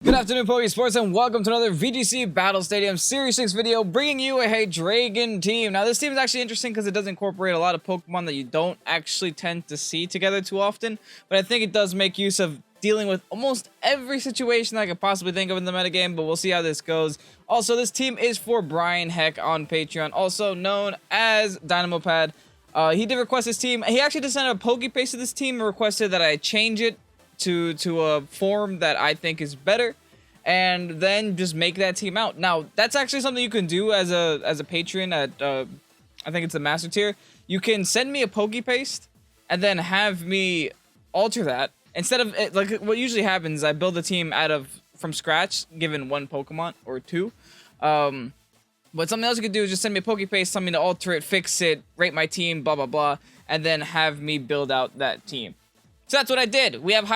Good afternoon, Pokésports, and welcome to another VGC Battle Stadium Series 6 video, bringing you a HYDREIGON team. Now, this team is actually interesting because it does incorporate a lot of Pokemon that you don't actually tend to see together too often, but I think it does make use of dealing with almost every situation I could possibly think of in the metagame, but we'll see how this goes. Also, this team is for Brian Heck on Patreon, also known as Dynamopad. He did request this team. He actually just sent a Pokepaste to this team and requested that I change it to a form that I think is better, and then just make that team out. Now, that's actually something you can do as a patron at I think it's the master tier. You can send me a Pokepaste and then have me alter that. Instead of like what usually happens, I build a team from scratch, given one Pokemon or two. But something else you could do is just send me a Pokepaste, tell me to alter it, fix it, rate my team, blah blah blah, and then have me build out that team. So that's what I did. We have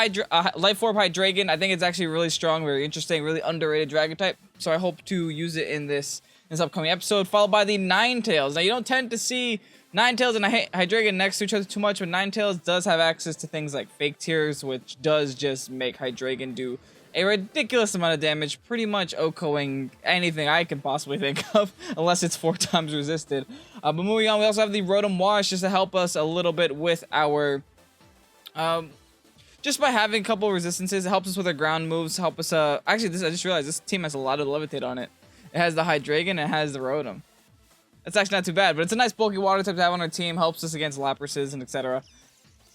Life Orb HYDREIGON. I think it's actually really strong, very interesting, really underrated Dragon type. So I hope to use it in this upcoming episode, followed by the Ninetales. Now, you don't tend to see Ninetales and HYDREIGON next to each other too much, but Ninetales does have access to things like Fake Tears, which does just make HYDREIGON do a ridiculous amount of damage, pretty much OHKOing anything I can possibly think of, unless it's 4 times resisted. But moving on, we also have the Rotom Wash, just to help us a little bit with our... just by having a couple resistances, it helps us with our ground moves, help us, actually, I just realized this team has a lot of Levitate on it. It has the HYDREIGON, it has the Rotom. That's actually not too bad, but it's a nice bulky water type to have on our team, helps us against Laprases and etc.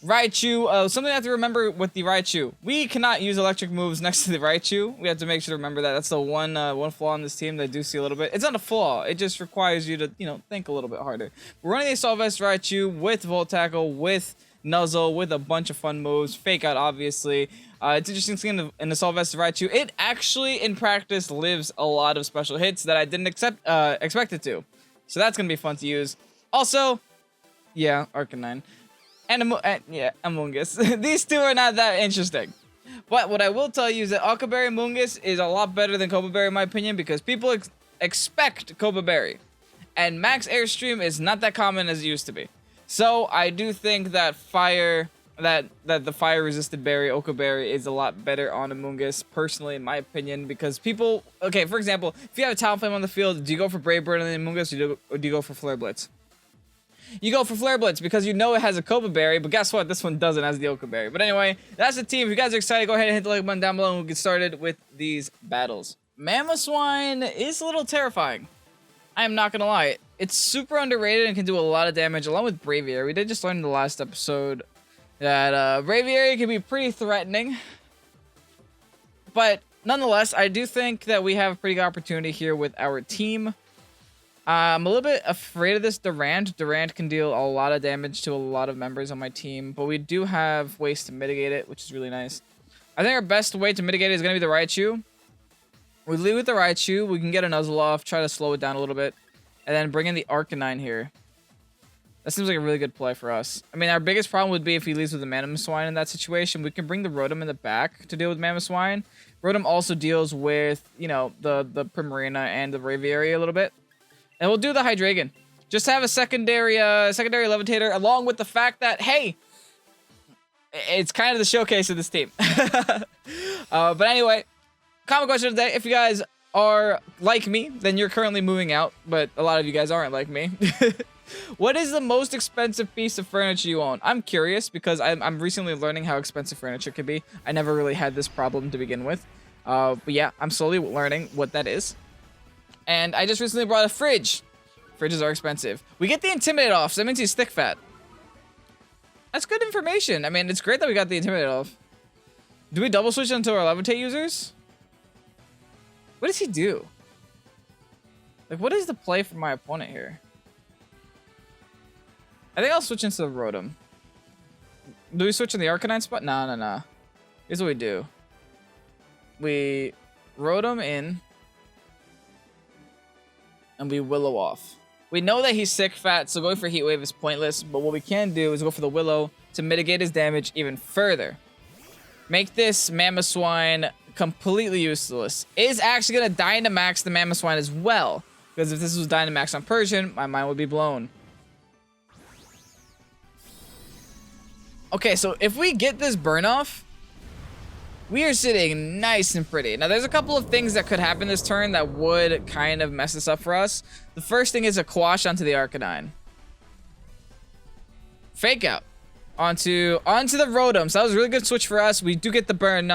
Raichu, something I have to remember with the Raichu. We cannot use electric moves next to the Raichu. We have to make sure to remember that. That's the one flaw in this team that I do see a little bit. It's not a flaw, it just requires you to, think a little bit harder. We're running a Assault Vest Raichu with Volt Tackle, with Nuzzle, with a bunch of fun moves, Fake Out obviously. It's interesting seeing in the Assault Vest Raichu. It actually in practice lives a lot of special hits that I didn't expect it to. So that's gonna be fun to use. Also, yeah, Arcanine. And yeah, Amoonguss. These two are not that interesting. But what I will tell you is that Occa Berry Amoonguss is a lot better than Copa Berry in my opinion, because people expect Copa Berry. And Max Airstream is not that common as it used to be. So I do think that the fire resisted berry, Occa Berry, is a lot better on Amoonguss, personally, in my opinion, because people, okay, for example, if you have a Talonflame on the field, do you go for Brave Bird on the Amoonguss, or do you go for Flare Blitz? You go for Flare Blitz because you know it has a Copa Berry, but guess what? This one doesn't, has the Occa Berry. But anyway, that's the team. If you guys are excited, go ahead and hit the like button down below and we'll get started with these battles. Mamoswine is a little terrifying. I am not gonna lie. It's super underrated and can do a lot of damage, along with Braviary. We did just learn in the last episode that Braviary can be pretty threatening. But nonetheless, I do think that we have a pretty good opportunity here with our team. I'm a little bit afraid of this Durant. Durant can deal a lot of damage to a lot of members on my team, but we do have ways to mitigate it, which is really nice. I think our best way to mitigate it is going to be the Raichu. We lead with the Raichu, we can get a Nuzzle off, try to slow it down a little bit, and then bring in the Arcanine here. That seems like a really good play for us. I mean, our biggest problem would be if he leads with the Mamoswine in that situation. We can bring the Rotom in the back to deal with Mamoswine. Rotom also deals with, the Primarina and the Braviary a little bit. And we'll do the HYDREIGON. Just have a secondary Levitator, along with the fact that, hey, it's kind of the showcase of this team. But anyway, comment question of the day. If you guys are like me, then you're currently moving out, but a lot of you guys aren't like me. What is the most expensive piece of furniture you own? I'm curious because I'm recently learning how expensive furniture can be. I never really had this problem to begin with. But yeah, I'm slowly learning what that is. And I just recently brought a fridge. Fridges are expensive. We get the Intimidate off, so that means he's thick fat. That's good information. I mean, it's great that we got the Intimidate off. Do we double switch into our Levitate users? What does he do? Like, what is the play for my opponent here? I think I'll switch into the Rotom. Do we switch in the Arcanine spot? No. Here's what we do. We Rotom in. And we Willow off. We know that he's sick fat, so going for Heat Wave is pointless. But what we can do is go for the Willow to mitigate his damage even further. Make this Mamoswine completely useless. Is actually going to Dynamax the Mamoswine as well. Because if this was Dynamax on Persian, my mind would be blown. Okay, so if we get this burn off, We are sitting nice and pretty. Now, there's a couple of things that could happen this turn that would kind of mess this up for us. The first thing is a Quash onto the Arcanine. Fake out. Onto the Rotom. So that was a really good switch for us. We do get the burn.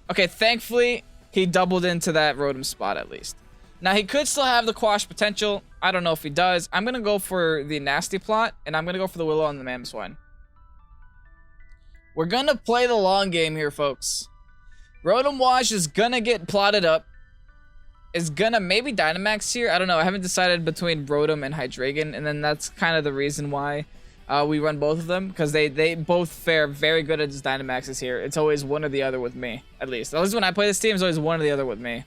Okay, thankfully, he doubled into that Rotom spot at least. Now, he could still have the Quash potential. I don't know if he does. I'm going to go for the Nasty Plot, and I'm going to go for the Willow on the Mamoswine. We're going to play the long game here, folks. Rotom Wash is going to get plotted up. Is going to maybe Dynamax here. I don't know. I haven't decided between Rotom and Hydreigon, and then that's kind of the reason why we run both of them, because they both fare very good as Dynamaxes here. It's always one or the other with me, at least. At least when I play this team, it's always one or the other with me.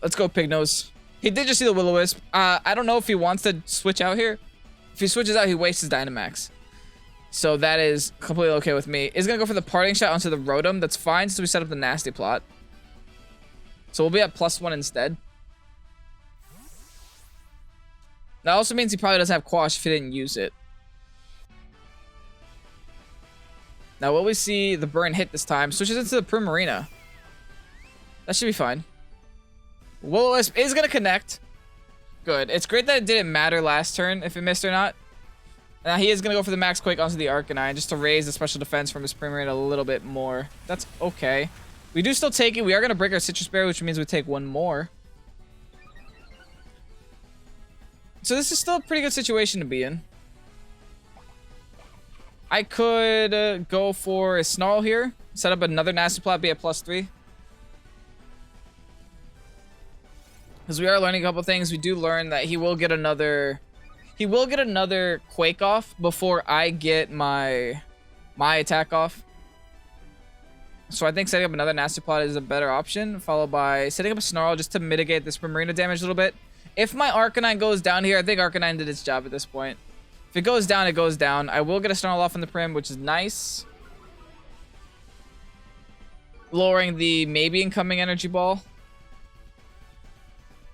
Let's go Pignose. He did just see the Will-O-Wisp. I don't know if he wants to switch out here. If he switches out, he wastes his Dynamax. So that is completely okay with me. He's going to go for the Parting Shot onto the Rotom. That's fine since we set up the Nasty Plot. So we'll be at +1 instead. That also means he probably doesn't have Quash if he didn't use it. Now, will we see the burn hit this time? Switches into the Primarina. That should be fine. Will-O-Wisp is going to connect. Good. It's great that it didn't matter last turn if it missed or not. Now, he is going to go for the Max Quake onto the Arcanine just to raise the special defense from his Primarina a little bit more. That's okay. We do still take it. We are going to break our Citrus Berry, which means we take one more. So this is still a pretty good situation to be in. I could go for a Snarl here. Set up another Nasty Plot, be at +3. Because we are learning a couple things. We do learn that he will get another... He will get another Quake off before I get my attack off. So I think setting up another Nasty Plot is a better option, followed by setting up a Snarl just to mitigate this Primarina damage a little bit. If my Arcanine goes down here, I think Arcanine did its job at this point. If it goes down, it goes down. I will get a Snarl off on the Prim, which is nice. Lowering the maybe incoming Energy Ball.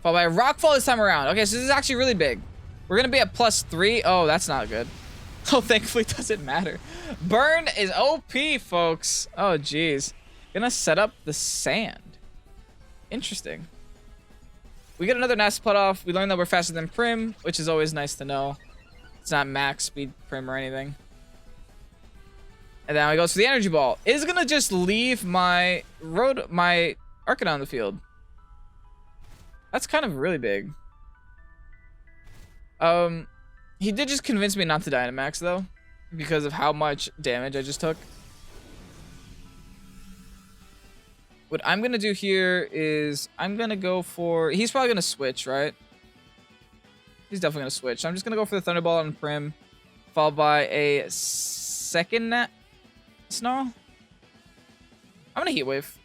Followed by a Rockfall this time around. Okay, so this is actually really big. We're going to be at +3. Oh, that's not good. Oh, thankfully it doesn't matter. Burn is OP, folks. Oh, jeez. Gonna set up the Sand. Interesting. We get another Nasty Plot off. We learn that we're faster than Prim, which is always nice to know. It's not max speed Prim or anything. And then we go to the Energy Ball. Is gonna just leave my Arcanine on the field. That's kind of really big. He did just convince me not to Dynamax though, because of how much damage I just took. What I'm gonna do here is I'm gonna go for... He's probably gonna switch, right? He's definitely gonna switch. So I'm just gonna go for the Thunderbolt on Prim, followed by a second Snarl. I'm gonna Heat Wave.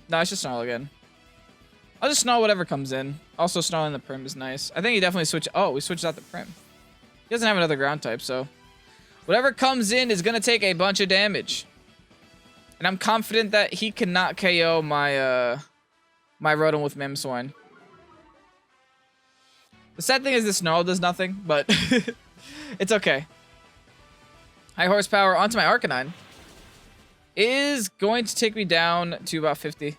No, it's just Snarl again. I'll just Snarl whatever comes in. Also, Snarling the Prim is nice. I think he definitely switched... Oh, we switched out the Prim. He doesn't have another ground type, so... Whatever comes in is gonna take a bunch of damage. And I'm confident that he cannot KO my my Rotom with Mamoswine. The sad thing is this Snarl does nothing, but it's okay. High horsepower onto my Arcanine is going to take me down to about 50.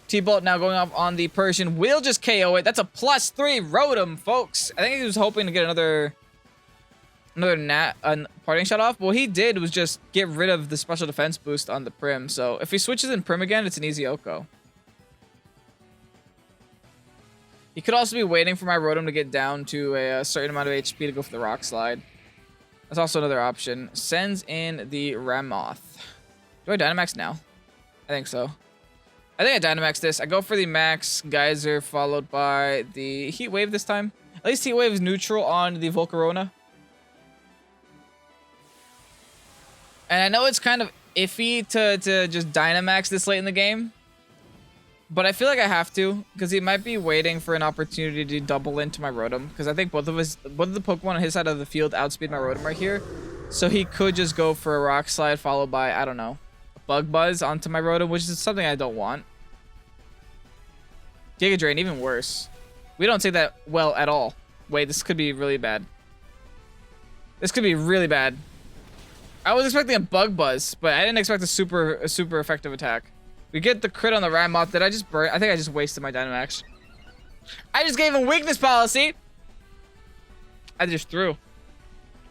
T-Bolt now going off on the Persian will just KO it. That's a +3 Rotom, folks. I think he was hoping to get another Parting Shot off. What he did was just get rid of the special defense boost on the Prim. So if he switches in Prim again, it's an easy Oko. He could also be waiting for my Rotom to get down to a certain amount of HP to go for the Rock Slide. That's also another option. Sends in the Ramoth. Do I Dynamax now? I think so. I think I Dynamax this. I go for the Max Geyser followed by the Heat Wave this time. At least Heat Wave is neutral on the Volcarona. And I know it's kind of iffy to just Dynamax this late in the game. But I feel like I have to, because he might be waiting for an opportunity to double into my Rotom. Because I think both of the Pokemon on his side of the field outspeed my Rotom right here. So he could just go for a Rock Slide followed by, I don't know, a Bug Buzz onto my Rotom, which is something I don't want. Giga Drain, even worse. We don't take that well at all. Wait, this could be really bad. This could be really bad. I was expecting a bug buzz, but I didn't expect a super effective attack. We get the crit on the Ratmoth. Did I just burn? I think I just wasted my Dynamax. I just gave him weakness policy. I just threw.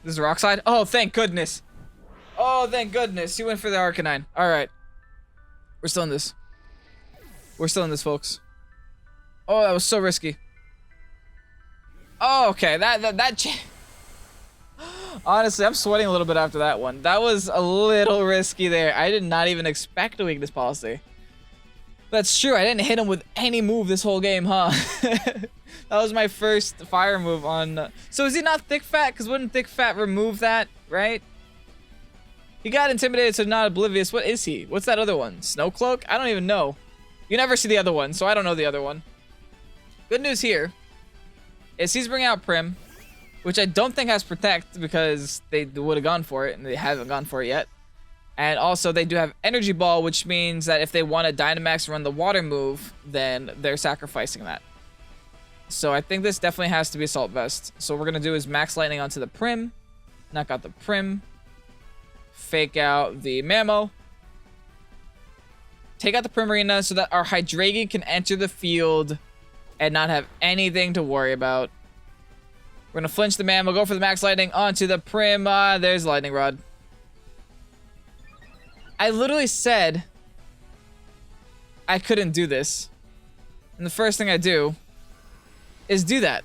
This is Rock Slide. Oh, thank goodness. Oh, thank goodness. He went for the Arcanine. All right. We're still in this. We're still in this, folks. Oh, that was so risky. Oh, okay. Honestly, I'm sweating a little bit after that one. That was a little risky there. I did not even expect a weakness policy. That's true. I didn't hit him with any move this whole game, huh? That was my first fire move on... So is he not Thick Fat? Because wouldn't Thick Fat remove that, right? He got intimidated, so not oblivious. What is he? What's that other one? Snow Cloak? I don't even know. You never see the other one, so I don't know the other one. Good news here is he's bringing out Prim, which I don't think has Protect because they would have gone for it, and they haven't gone for it yet. And also, they do have Energy Ball, which means that if they want to Dynamax run the Water move, then they're sacrificing that. So I think this definitely has to be Assault Vest. So what we're going to do is Max Lightning onto the Prim, knock out the Prim, fake out the Mammo, take out the Primarina so that our Hydreigon can enter the field and not have anything to worry about. We're going to flinch the Mammo, go for the Max Lightning onto the Prim. There's Lightning Rod. I literally said I couldn't do this. And the first thing I do is do that.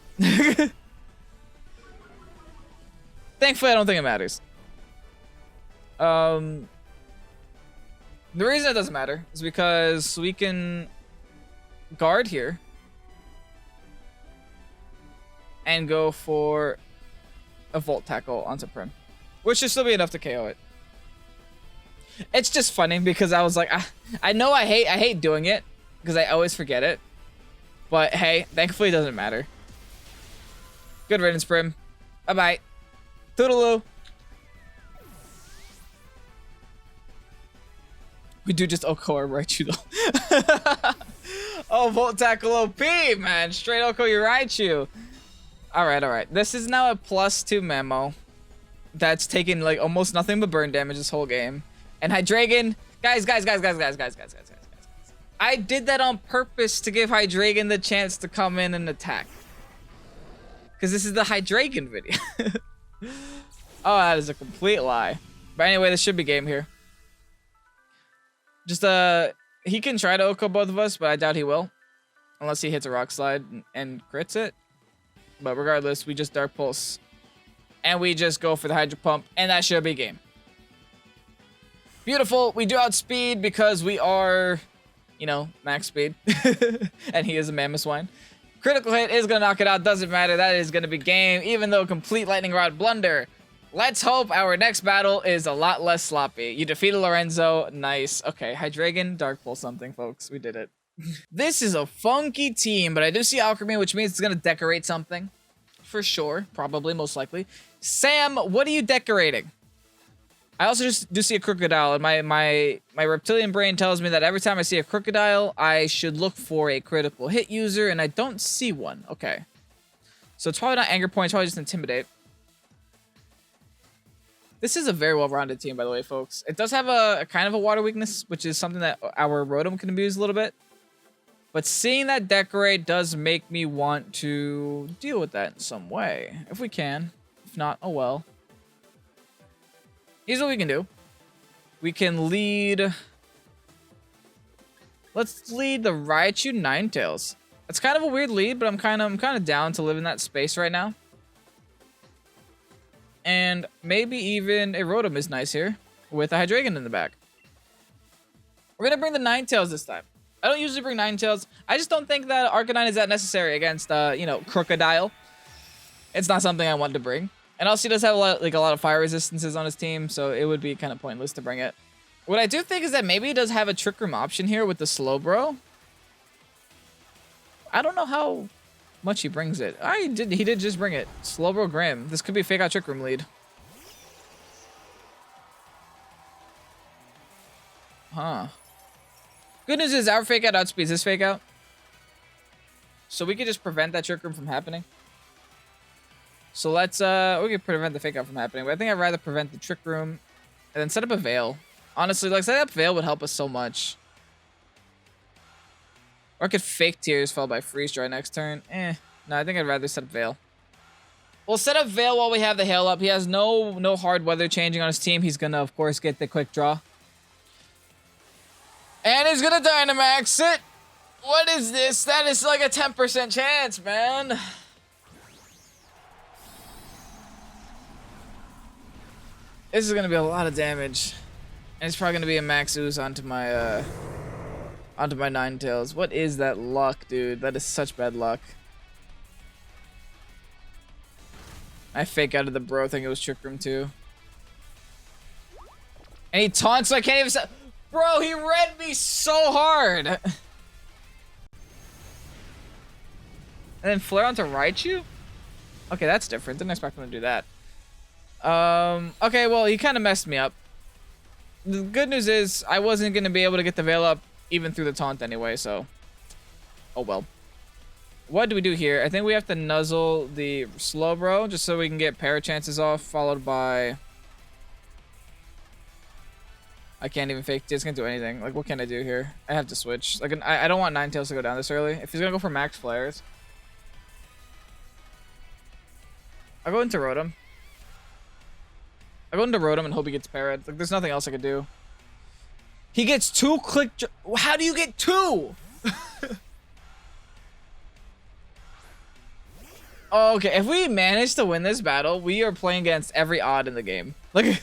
Thankfully, I don't think it matters. The reason it doesn't matter is because we can guard here and go for a Volt Tackle onto Prim, which should still be enough to KO it. It's just funny because I was like, I know I hate doing it because I always forget it, but hey, thankfully it doesn't matter. Good riddance, Prim. Bye bye. Toodaloo. We do just Oko Raichu though. Oh, Volt Tackle OP, man. Straight Oko Raichu. Alright. This is now a +2 Mammo. That's taken like almost nothing but burn damage this whole game. And Hydreigon, guys. I did that on purpose to give Hydreigon the chance to come in and attack. Because this is the Hydreigon video. Oh, that is a complete lie. But anyway, this should be game here. Just, he can try to Oko both of us, but I doubt he will. Unless he hits a Rock Slide and crits it. But regardless, we just Dark Pulse. And we just go for the Hydro Pump, and that should be game. Beautiful. We do outspeed because we are, you know, max speed. And he is a Mamoswine. Critical hit is going to knock it out. Doesn't matter. That is going to be game, even though complete Lightning Rod blunder. Let's hope our next battle is a lot less sloppy. You defeated Lorenzo. Nice. Okay, Hydreigon, Dark Pulse something, folks. We did it. This is a funky team, but I do see Alchemy, which means it's going to decorate something. For sure. Probably, most likely. Sam, what are you decorating? I also just do see a Crocodile, and my reptilian brain tells me that every time I see a Crocodile, I should look for a critical hit user, and I don't see one. Okay. So it's probably not Anger Point, it's probably just Intimidate. This is a very well-rounded team, by the way, folks. It does have a kind of a water weakness, which is something that our Rotom can abuse a little bit. But seeing that Decorate does make me want to deal with that in some way. If we can. If not, oh well. Here's what we can do. We can lead... Let's lead the Raichu Ninetales. It's kind of a weird lead, but I'm kind of down to live in that space right now. And maybe even a Rotom is nice here with a Hydreigon in the back. We're going to bring the Ninetales this time. I don't usually bring Ninetales. I just don't think that Arcanine is that necessary against, you know, Crocodile. It's not something I want to bring. And also he does have a lot of fire resistances on his team, so it would be kind of pointless to bring it. What I do think is that maybe he does have a Trick Room option here with the Slowbro. I don't know how much he brings it. He did just bring it. Slowbro Grim. This could be a fake out Trick Room lead. Huh. Good news is our fake out outspeeds his fake out. So we could just prevent that Trick Room from happening. So let's we can prevent the fake out from happening, but I think I'd rather prevent the Trick Room and then set up a Veil. Honestly, like setting up Veil would help us so much. Or I could fake Tears followed by Freeze Dry next turn. No, I think I'd rather set up Veil. We'll set up Veil while we have the Hail up. He has no hard weather changing on his team. He's gonna, of course, get the quick draw. And he's gonna Dynamax it. What is this? That is like a 10% chance, man. This is gonna be a lot of damage. And it's probably gonna be a Max Ooze onto my Ninetales. What is that luck, dude? That is such bad luck. I fake out of the bro. I think it was Trick Room too. And he taunts, so I can't even. Bro, he read me so hard. And then flare onto Raichu? Okay, that's different. Didn't expect him to do that. Okay, well, he kind of messed me up. The good news is I wasn't going to be able to get the Veil up even through the taunt anyway, so. Oh well. What do we do here? I think we have to nuzzle the Slowbro just so we can get para chances off, followed by... I can't even fake. It's gonna do anything. Like, what can I do here? I have to switch. Like, I don't want Ninetales to go down this early. If he's gonna go for max flares, I'll go into Rotom. I'll go into Rotom and hope he gets parried. Like, there's nothing else I could do. He gets 2 click. How do you get 2? Okay, if we manage to win this battle, we are playing against every odd in the game. Like,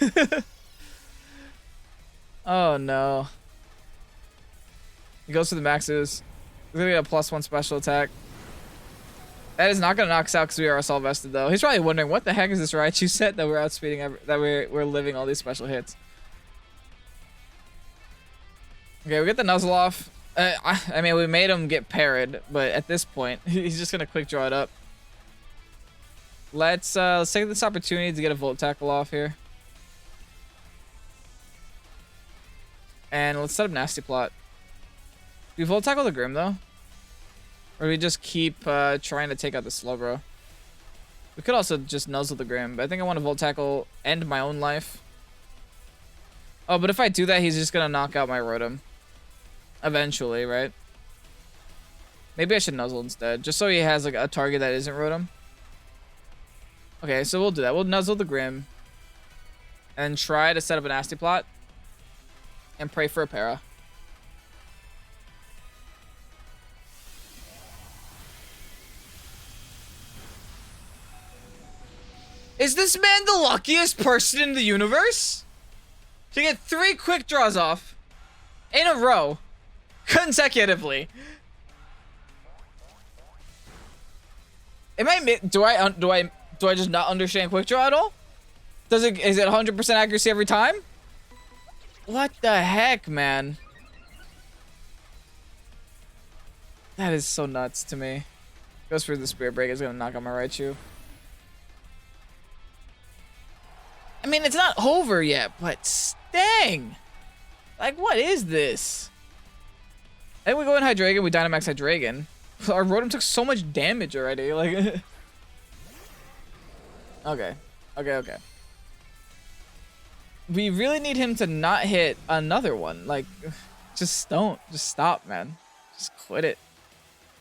oh no. He goes for the maxes. He's gonna get a +1 special attack. That is not gonna knock us out because we are assault vested though. He's probably wondering what the heck is this Raichu set that we're outspeeding, that we're living all these special hits. Okay, we get the nuzzle off. I mean, we made him get parried, but at this point, he's just gonna quick draw it up. Let's take this opportunity to get a Volt Tackle off here. And let's set up Nasty Plot. Do we Volt Tackle the Grim though? Or do we just keep trying to take out the Slowbro? We could also just nuzzle the Grim, but I think I want to Volt Tackle end my own life. Oh, but if I do that, he's just gonna knock out my Rotom. Eventually, right? Maybe I should nuzzle instead, just so he has like a target that isn't Rotom. Okay, so we'll do that. We'll nuzzle the Grim. And try to set up a Nasty Plot. And pray for a para. Is this man the luckiest person in the universe? To get 3 quick draws off in a row consecutively. Do I just not understand quick draw at all? Is it 100% accuracy every time? What the heck, man? That is so nuts to me. Goes for the Spirit Break. It's gonna knock out my Raichu. I mean, it's not over yet, but dang! Like, what is this? And we go in Hydreigon, we Dynamax Hydreigon. Our Rotom took so much damage already, like... Okay. We really need him to not hit another one. Like, just don't. Just stop, man. Just quit it.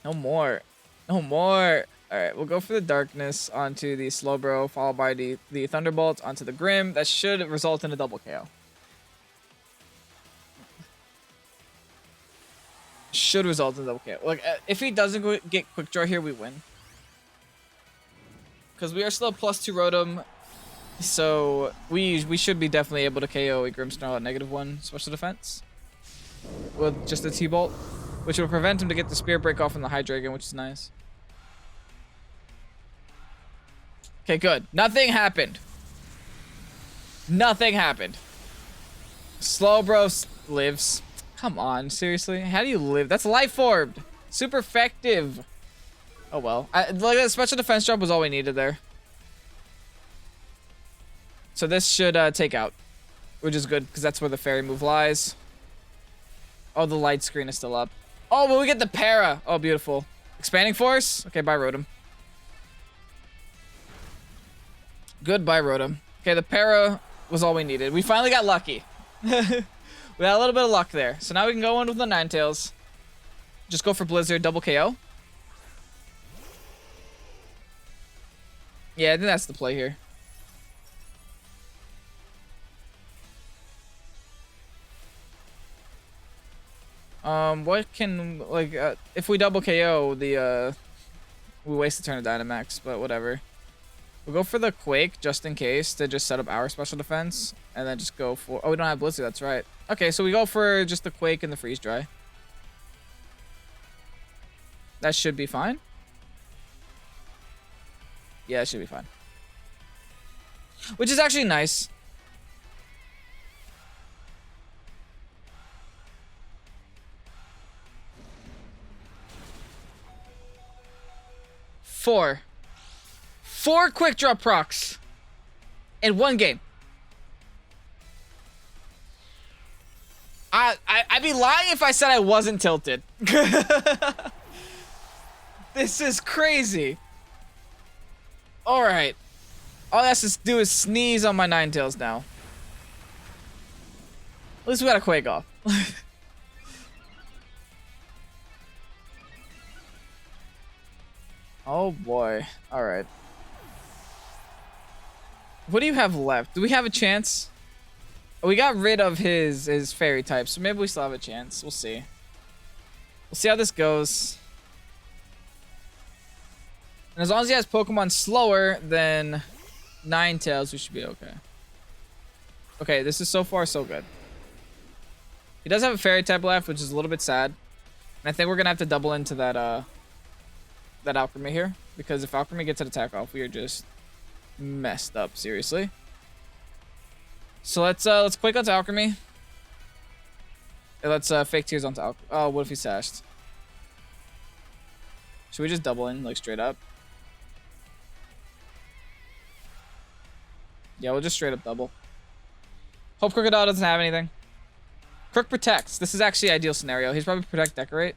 No more. No more. Alright, we'll go for the Darkness onto the Slowbro, followed by the Thunderbolt onto the Grim. That should result in a double KO. Should result in a double KO. Like, if he doesn't get Quick Draw here, we win. Because we are still a +2 Rotom. So, we should be definitely able to KO a Grimmsnarl at -1 special defense. With just a T-Bolt. Which will prevent him to get the Spirit Break off on the Hydreigon, which is nice. Okay, good. Nothing happened. Nothing happened. Slowbro lives. Come on, seriously? How do you live? That's Life Orbed. Super effective. Oh well. Like, that special defense drop was all we needed there. So this should take out. Which is good, because that's where the fairy move lies. Oh, the light screen is still up. Oh, but we get the para. Oh, beautiful. Expanding Force? Okay, bye, Rotom. Goodbye, Rotom. Okay, the para was all we needed. We finally got lucky. We got a little bit of luck there. So now we can go in with the Ninetales. Just go for Blizzard, double KO. Yeah, I think that's the play here. What can, like, if we double KO, we waste a turn of Dynamax, but whatever. We'll go for the Quake, just in case, to just set up our special defense, and then just go for, oh, we don't have Blizzard, that's right. Okay, so we go for just the Quake and the Freeze Dry. That should be fine. Yeah, it should be fine. Which is actually nice. Four quick draw procs in one game. I'd be lying if I said I wasn't tilted. This is crazy. All right. All I have to do is sneeze on my Ninetales now. At least we got a Quake off. Oh boy. All right. What do you have left? Do we have a chance? Oh, we got rid of his fairy type, so maybe we still have a chance. We'll see. We'll see how this goes. And as long as he has Pokemon slower than Ninetales, we should be okay. Okay, this is so far so good. He does have a fairy type left, which is a little bit sad. And I think we're gonna have to double into that that Alchemy here, because if Alchemy gets an attack off, we are just messed up, seriously. So let's Quake onto Alchemy. And let's fake Tears onto Alchemy. Oh, what if he sashed? Should we just double in, like, straight up? Yeah, we'll just straight up double. Hope Crocodile doesn't have anything. Crook protects. This is actually an ideal scenario. He's probably protect decorate.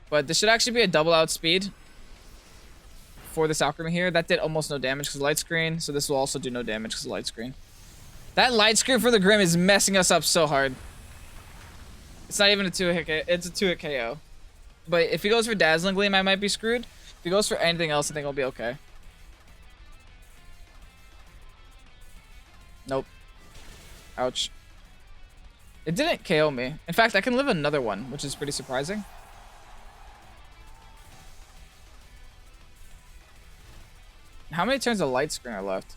But this should actually be a double outspeed for this Alchemy here. That did almost no damage because of light screen. So this will also do no damage because of light screen. That light screen for the Grim is messing us up so hard. It's not even a 2-hit. It's a 2-hit KO. But if he goes for Dazzling Gleam, I might be screwed. If he goes for anything else, I think I'll be okay. Nope. Ouch. It didn't KO me. In fact, I can live another one, which is pretty surprising. How many turns of light screen are left?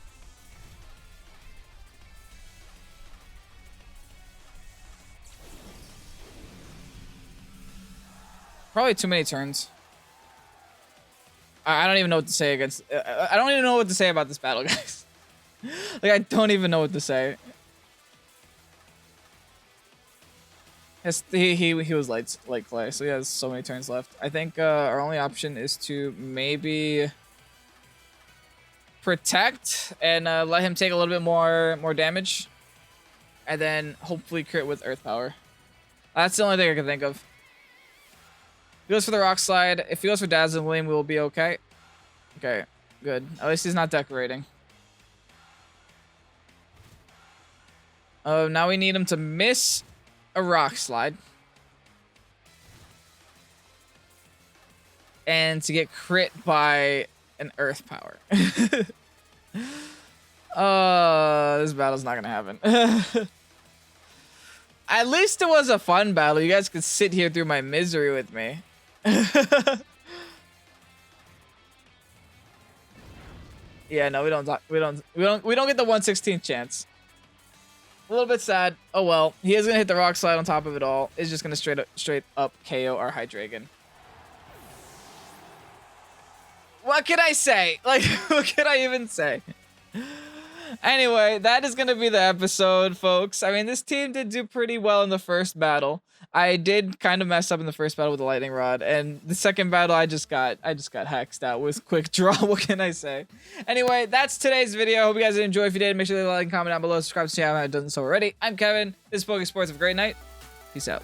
Probably too many turns. I don't even know what to say against. I don't even know what to say about this battle, guys. Like, I don't even know what to say. He was light clay, so he has so many turns left. I think our only option is to maybe protect and let him take a little bit more damage, and then hopefully crit with Earth Power. That's the only thing I can think of. If he goes for the Rock Slide, if he goes for Dazzling Gleam, we will be okay. Okay, good. At least he's not decorating. Now we need him to miss a Rock Slide. And to get crit by an Earth Power. This battle's not gonna happen. At least it was a fun battle. You guys could sit here through my misery with me. Yeah, no, we don't get the 1/16th chance. A little bit sad. Oh well. He is gonna hit the Rock Slide on top of it all. It's just gonna straight up KO our HYDREIGON. What can I say? Like, what can I even say? Anyway, that is gonna be the episode, folks. I mean, this team did do pretty well in the first battle. I did kind of mess up in the first battle with the Lightning Rod, and the second battle I just got hexed out with Quick Draw. What can I say? Anyway, that's today's video. Hope you guys enjoyed. If you did, make sure to like and comment down below. Subscribe to the channel if you haven't done so already. I'm Kevin. This is Pokésports. Have a great night. Peace out.